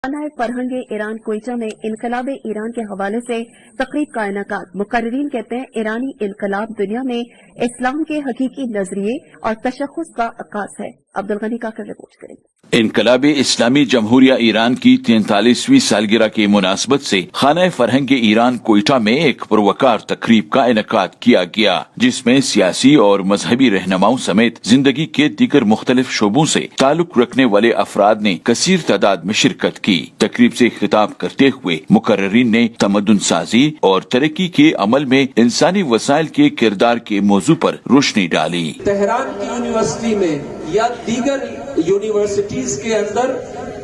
خانہ فرہنگ ایران کوئٹہ میں انقلاب ایران کے حوالے سے تقریب کا انعقاد۔ مقررین کہتے ہیں ایرانی انقلاب دنیا میں اسلام کے حقیقی نظریے اور تشخص کا عکاس ہے۔ عبدالغنی کاکر رپورٹ کریں گے۔ انقلاب اسلامی جمہوریہ ایران کی 43ویں سالگرہ کی مناسبت سے خانہ فرہنگ ایران کوئٹہ میں ایک پروکار تقریب کا انعقاد کیا گیا، جس میں سیاسی اور مذہبی رہنماؤں سمیت زندگی کے دیگر مختلف شعبوں سے تعلق رکھنے والے افراد نے کثیر تعداد میں شرکت کی۔ تقریب سے خطاب کرتے ہوئے مقررین نے تمدن سازی اور ترقی کے عمل میں انسانی وسائل کے کردار کے موضوع پر روشنی ڈالی۔ تہران کی یونیورسٹی میں یا دیگر یونیورسٹیز کے اندر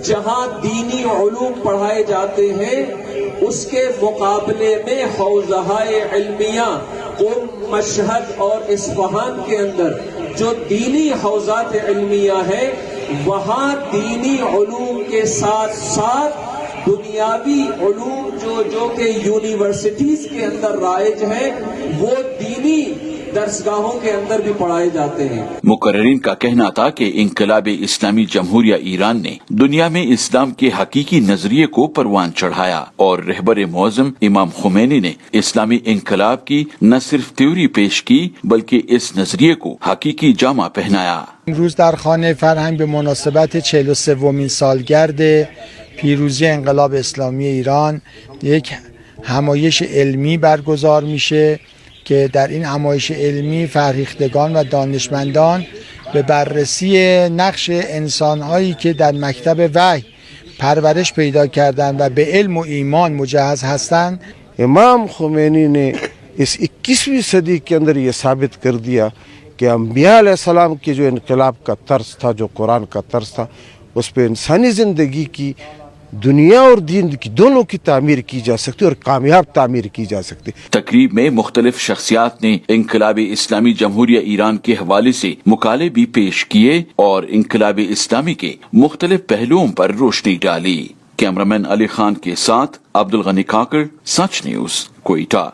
جہاں دینی علوم پڑھائے جاتے ہیں، اس کے مقابلے میں حوزہ علمیہ قم، مشہد اور اصفہان کے اندر جو دینی حوزات علمیہ ہے، وہاں دینی علوم کے ساتھ ساتھ دنیاوی علوم جو کہ یونیورسٹیز کے اندر رائج ہیں، وہ دینی درسگاہوں کے اندر بھی پڑھائے جاتے ہیں۔ مقررین کا کہنا تھا کہ انقلاب اسلامی جمہوریہ ایران نے دنیا میں اسلام کے حقیقی نظریے کو پروان چڑھایا، اور رہبر معظم امام خمینی نے اسلامی انقلاب کی نہ صرف تھیوری پیش کی بلکہ اس نظریے کو حقیقی جامہ پہنایا۔ امروز در خانه فرهنگ به مناسبت 43مین سالگرد پیروزی انقلاب اسلامی ایران یک همایش علمی برگزار میشه که در این همایش علمی فرهیختگان و دانشمندان به بررسی نقش انسانهایی که در مکتب وحی پرورش پیدا کردند و به علم و ایمان مجهز هستند۔ امام خمینی نے اس 21ویں صدی کے اندر یہ ثابت کر دیا کہ انبیاء علیہ السلام کی جو انقلاب کا طرز تھا، جو قرآن کا طرز تھا، اس پہ انسانی زندگی کی، دنیا اور دین کی دونوں کی تعمیر کی جا سکتی اور کامیاب تعمیر کی جا سکتی۔ تقریب میں مختلف شخصیات نے انقلاب اسلامی جمہوریہ ایران کے حوالے سے مقالے بھی پیش کیے اور انقلاب اسلامی کے مختلف پہلوؤں پر روشنی ڈالی۔ کیمرامین علی خان کے ساتھ عبدالغنی کاکر، سچ نیوز، کوئٹہ۔